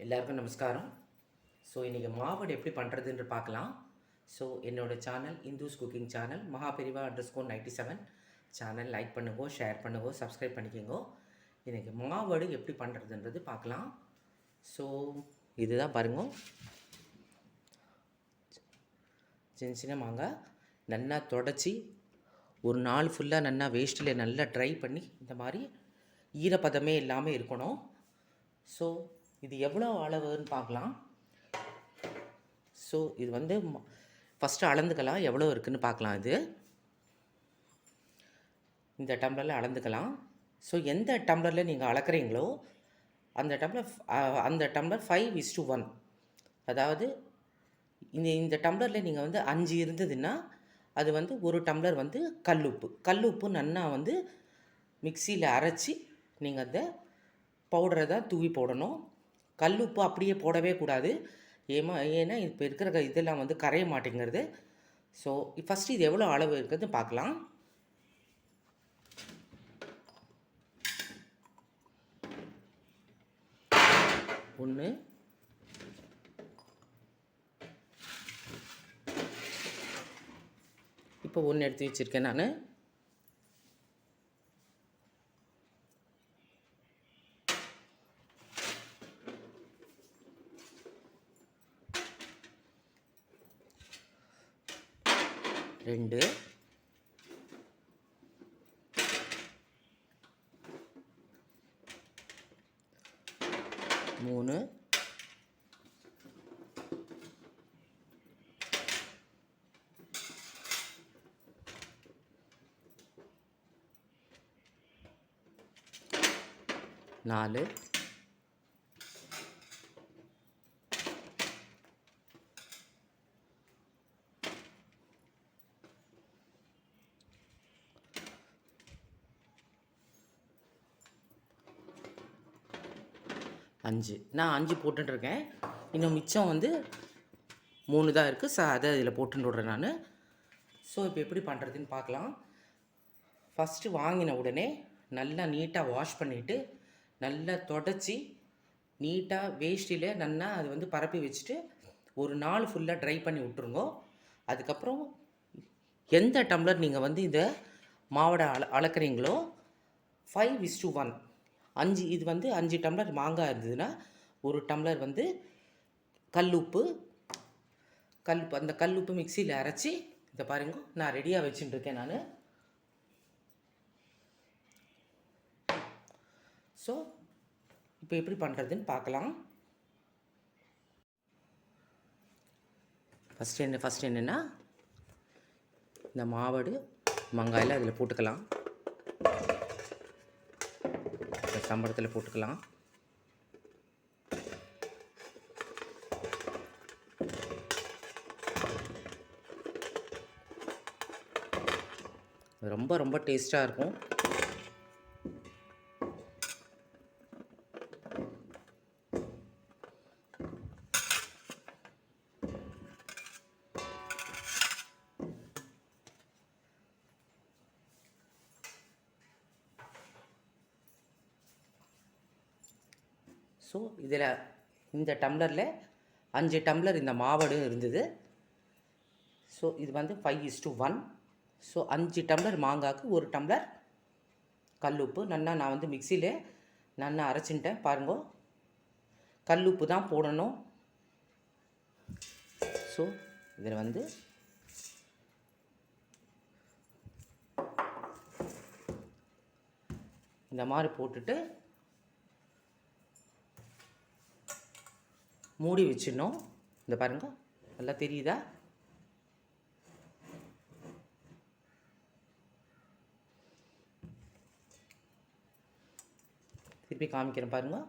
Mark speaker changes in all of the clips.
Speaker 1: எல்லாருக்கும் நமஸ்காரம். ஸோ இன்றைக்கி மாவடு எப்படி பண்ணுறதுன்னு பார்க்கலாம். ஸோ என்னோடய channel Hindus cooking channel Mahaperiva _97 channel like பண்ணுங்க, ஷேர் பண்ணுங்க, சப்ஸ்கிரைப் பண்ணிக்கோங்க. இன்றைக்கி மாவடு எப்படி பண்ணுறதுன்றது பார்க்கலாம். ஸோ இதுதான் பாருங்க, சின்ன சின்ன மாங்காய் நல்லா தொடச்சி ஒரு நாள் ஃபுல்லாக நல்லா வேஸ்ட்டில் நல்லா ட்ரை பண்ணி இந்த மாதிரி ஈரப்பதமே இல்லாமல் இருக்கணும். ஸோ இது எவ்வளோ அளவுன்னு பார்க்கலாம். ஸோ இது வந்து ஃபஸ்ட்டு அளந்துக்கலாம், எவ்வளோ இருக்குதுன்னு பார்க்கலாம். இது இந்த டம்ளரில் அளந்துக்கலாம். ஸோ எந்த டம்ளரில் நீங்கள் அளக்குறீங்களோ அந்த டம்ளர் 5:1. அதாவது இந்த டம்ளரில் நீங்கள் வந்து 5 இருந்ததுன்னா அது வந்து ஒரு டம்ளர் வந்து கல்லுப்பு நல்லா வந்து மிக்சியில் அரைச்சி நீங்கள் அந்த பவுடரை தான் தூவி போடணும். கல்லுப்பு அப்படியே போடவே கூடாது. ஏன்னா இப்போ இருக்கிற இதெல்லாம் வந்து கரைய மாட்டேங்கிறது. ஸோ ஃபஸ்ட்டு இது எவ்வளோ அளவு இருக்குதுன்னு பார்க்கலாம். ஒன்று, இப்போ ஒன்று எடுத்து வச்சுருக்கேன் நான். ரெண்டு, மூணு, நாலு, அஞ்சு. நான் 5 போட்டுருக்கேன். இன்னும் மிச்சம் வந்து 3 தான் இருக்குது. அதை இதில் போட்டுன்னு விட்றேன் நான். ஸோ இப்போ எப்படி பண்ணுறதுன்னு பார்க்கலாம். ஃபஸ்ட்டு வாங்கின உடனே நல்லா நீட்டாக வாஷ் பண்ணிவிட்டு நல்லா தொடச்சி நீட்டாக வேஷ்டியில் நல்லா அது வந்து பரப்பி வச்சுட்டு ஒரு நாள் ஃபுல்லாக ட்ரை பண்ணி விட்ருங்க. அதுக்கப்புறம் எந்த டம்ளர் நீங்கள் வந்து இந்த மாவடை அளக்குறீங்களோ 5:1, 5. இது வந்து 5 டம்ளர் மாங்காய் இருந்ததுன்னா ஒரு டம்ளர் வந்து கல்லுப்பு. அந்த கல்லுப்பு மிக்சியில் அரைச்சி இதை பாருங்க, நான் ரெடியாக வச்சுட்டுருக்கேன் நான். ஸோ இப்போ எப்படி பண்ணுறதுன்னு பார்க்கலாம். ஃபஸ்ட் என்னென்னா இந்த மாவடு மாங்காயில் அதில் போட்டுக்கலாம். சம்பளத்தில் போட்டுக்கலாம். ரொம்ப ரொம்ப டேஸ்ட்டாக இருக்கும். ஸோ இதில் இந்த டம்ளரில் 5 டம்ளர் இந்த மாவடு இருந்தது. ஸோ இது வந்து 5:1. ஸோ 5 டம்ளர் மாங்காய்க்கு ஒரு டம்ளர் கல்லுப்பு நல்லா நான் வந்து மிக்சியில் நல்லா அரைச்சிட்டேன். பாருங்க, கல்லுப்பு தான் போடணும். ஸோ இதில் வந்து இந்த மாதிரி போட்டுட்டு மூடி வச்சிடணும். இந்த பாருங்க, நல்லா தெரியுதா? திருப்பி காமிக்கிறேன் பாருங்க.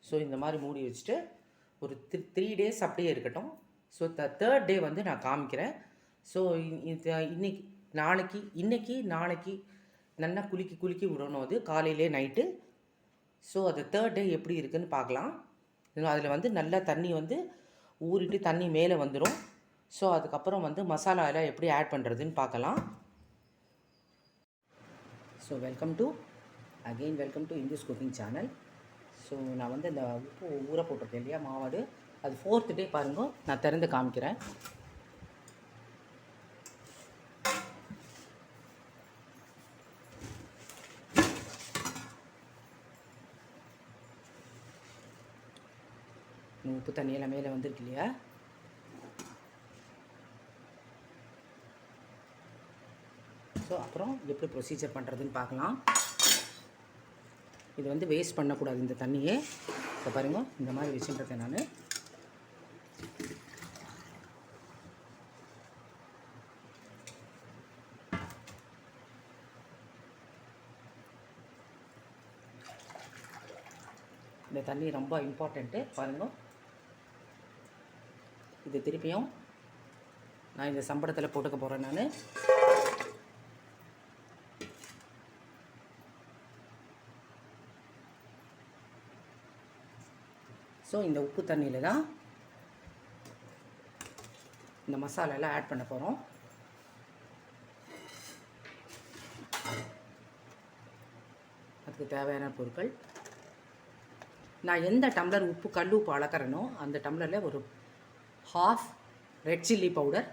Speaker 1: ஸோ இந்த மாதிரி மூடி வச்சுட்டு ஒரு 3 days அப்படியே இருக்கட்டும். ஸோ தேர்ட் டே வந்து நான் காமிக்கிறேன். ஸோ இன்னைக்கு நாளைக்கு நல்லா குலுக்கி விடணும் அது காலையிலே நைட்டு. ஸோ அது தேர்ட் டே எப்படி இருக்குதுன்னு பார்க்கலாம். அதில் வந்து நல்லா தண்ணி வந்து ஊறிட்டு தண்ணி மேலே வந்துடும். ஸோ அதுக்கப்புறம் வந்து மசாலா எல்லாம் எப்படி ஆட் பண்ணுறதுன்னு பார்க்கலாம். So welcome to Indus cooking channel. So நான் வந்து இந்த உப்பு ஊற போட்டிருக்கேன் இல்லையா மாவாடு, அது 4th டே பாருங்க, நான் திறந்து காமிக்கிறேன். உப்பு தண்ணியெல்லாம் மேலே வந்துருக்கு இல்லையா. ஸோ அப்புறம் எப்படி ப்ரொசீஜர் பண்ணுறதுன்னு பார்க்கலாம். இது வந்து வேஸ்ட் பண்ணக்கூடாது இந்த தண்ணியே. இப்போ பாருங்க, இந்த மாதிரி வச்சுருக்கேன் நான். இந்த தண்ணி ரொம்ப இம்பார்ட்டண்ட்டு பாருங்க. இது திருப்பியும் நான் இந்த சம்பளத்தில் போட்டுக்க போகிறேன் நான். ஸோ இந்த உப்பு தண்ணியில் தான் இந்த மசாலாலாம் ஆட் பண்ண போகிறோம். அதுக்கு தேவையான பொருட்கள், நான் எந்த டம்ளர் உப்பு கல் உப்பு அளக்கிறேனோ அந்த டம்ளரில் ஒரு 1/2 ரெட் சில்லி பவுடர்,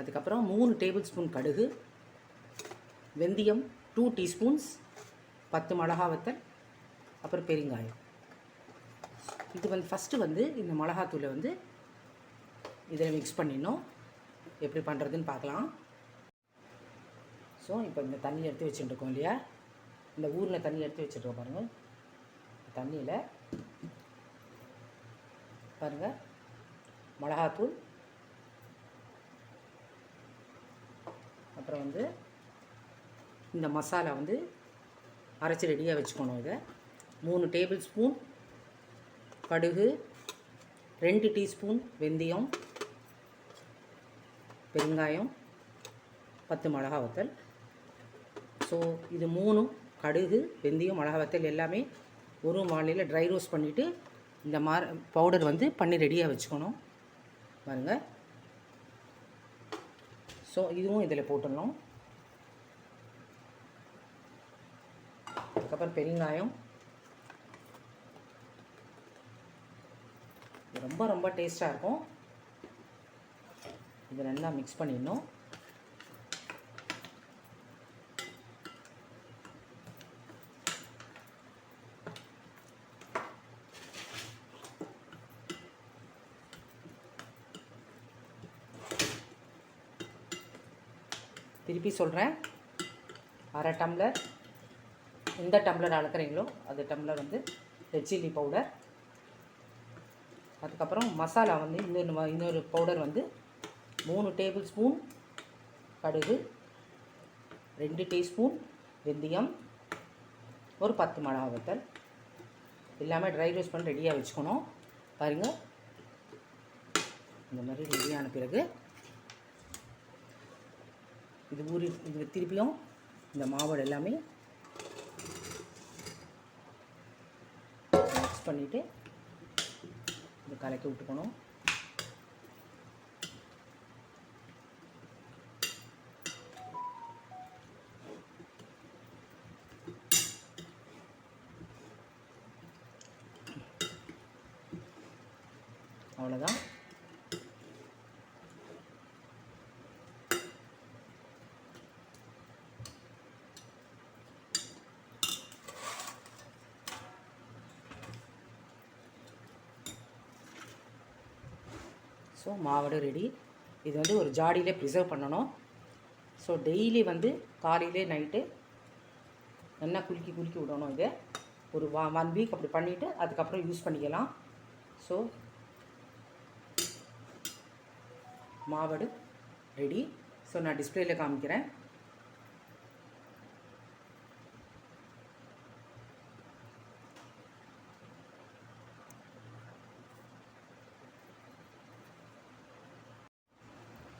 Speaker 1: அதுக்கப்புறம் 3 டேபிள் ஸ்பூன் கடுகு, வெந்தயம் 2 டீஸ்பூன்ஸ், 10 மிளகா வத்தல், அப்புறம் பெருங்காயம். இது வந்து ஃபஸ்ட்டு வந்து இந்த மிளகாத்தூளை வந்து இதில் மிக்ஸ் பண்ணிடணும். எப்படி பண்ணுறதுன்னு பார்க்கலாம். ஸோ இப்போ இந்த தண்ணி எடுத்து வச்சுட்டுருக்கோம் இல்லையா, இந்த ஊரில் தண்ணி எடுத்து வச்சுருக்கோம் பாருங்கள். தண்ணியில் பாருங்கள் மிளகாத்தூள், அப்புறம் வந்து இந்த மசாலா வந்து அரைச்சி ரெடியாக வச்சுக்கணும். இதை 3 டேபிள் ஸ்பூன் கடுகு, 2 டீஸ்பூன் வெந்தயம், பெருங்காயம், 10 மிளகா வத்தல். ஸோ இது 3 கடுகு, வெந்தயம், மிளகா வத்தல் எல்லாமே ஒரு வானிலையில் ட்ரை ரோஸ்ட் பண்ணிவிட்டு இந்த பவுடர் வந்து பண்ணி ரெடியாக வச்சுக்கணும் பாருங்கள். ஸோ இதுவும் இதில் போட்டுடணும். அதுக்கப்புறம் பெருங்காயம், ரொம்ப ரொம்ப டேஸ்ட்டாக இருக்கும். இதை நல்லா மிக்ஸ் பண்ணிடணும். திருப்பி சொல்கிறேன், 1/2 டம்ளர், எந்த டம்ளர் அளக்குறீங்களோ அது டம்ளர் வந்து ரெட் சில்லி பவுடர், அதுக்கப்புறம் மசாலா வந்து இன்னொரு பவுடர் வந்து 3 டேபிள் ஸ்பூன் கடுகு, 2 டீஸ்பூன் வெந்தயம், ஒரு 10 மிளகா வத்தல், எல்லாமே ட்ரை ரோஸ்ட் பண்ணி ரெடியாக வச்சுக்கணும் பாருங்கள். இந்த மாதிரி ரெடியான பிறகு இது திருப்பியும் இந்த மாவோடு எல்லாமே மிக்ஸ் பண்ணிவிட்டு இது கலக்கி விட்டுக்கணும். அவ்வளோதான். ஸோ மாவடை ரெடி. இது வந்து ஒரு ஜாடியிலே ப்ரிசர்வ் பண்ணணும். ஸோ டெய்லி வந்து காலையிலே நைட்டு நல்லா குலுக்கி விடணும். இதை ஒரு 1 வீக் அப்படி பண்ணிவிட்டு அதுக்கப்புறம் யூஸ் பண்ணிக்கலாம். ஸோ மாவடு ரெடி. ஸோ நான் டிஸ்பிளேயில் காமிக்கிறேன்.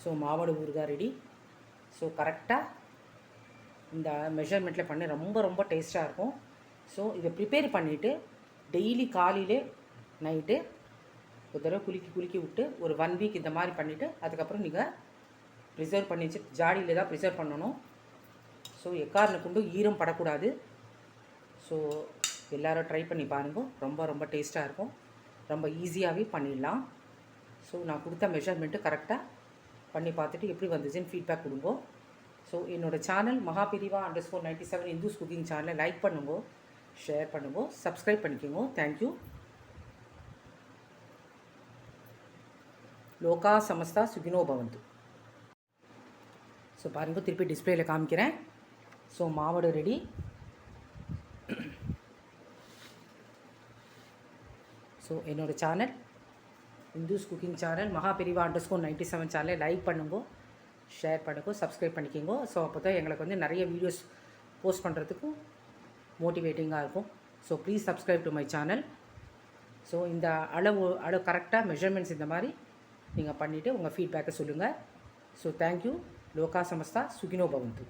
Speaker 1: ஸோ மாவடு ஊறுகாய் ரெடி. ஸோ கரெக்டாக இந்த மெஷர்மெண்ட்டில் பண்ணி ரொம்ப ரொம்ப டேஸ்ட்டாக இருக்கும். ஸோ இதை ப்ரிப்பேர் பண்ணிவிட்டு டெய்லி காலையிலே நைட்டு ஒரு தடவை குலுக்கி விட்டு ஒரு 1 வீக் இந்த மாதிரி பண்ணிவிட்டு அதுக்கப்புறம் நீங்கள் ப்ரிசர்வ் பண்ணி வச்சு ஜாடியில் தான் ப்ரிசர்வ் பண்ணணும். ஸோ எக்காரணம் கொண்டும் ஈரம் படக்கூடாது. ஸோ எல்லோரும் ட்ரை பண்ணி பாருங்க. ரொம்ப ரொம்ப டேஸ்ட்டாக இருக்கும். ரொம்ப ஈஸியாகவே பண்ணிடலாம். ஸோ நான் கொடுத்த மெஷர்மெண்ட்டு கரெக்டாக பண்ணி பார்த்துட்டு எப்படி வந்துச்சுன்னு ஃபீட்பேக் கொடுங்க. ஸோ என்னோடய சேனல் மகாபிரிவா _97 இந்துஸ் குக்கிங் சேனலை லைக் பண்ணுங்க, ஷேர் பண்ணுங்க, சப்ஸ்கிரைப் பண்ணிக்கோங்க. தேங்க்யூ. லோகா சமஸ்தா சுகினோ பவந்து. ஸோ பாருங்கள், திருப்பி டிஸ்பிளேயில் காமிக்கிறேன். ஸோ மாவடு ரெடி. ஸோ என்னோடய சேனல் இந்துஸ் குக்கிங் சேனல் மகாபிரிவா _97 சேனலை லைக் பண்ணுங்க, ஷேர் பண்ணுங்க, சப்ஸ்கிரைப் பண்ணிக்கோங்க. ஸோ அப்போ தான் எங்களுக்கு வந்து நிறைய வீடியோஸ் போஸ்ட் பண்ணுறதுக்கும் மோட்டிவேட்டிங்காக இருக்கும். So please subscribe to my channel. So இந்த அளவு கரெக்டாக மெஷர்மெண்ட்ஸ் இந்த மாதிரி நீங்கள் பண்ணிவிட்டு உங்கள் ஃபீட்பேக்கை சொல்லுங்கள். So thank you. லோகா சமஸ்தா சுகினோ பவந்து.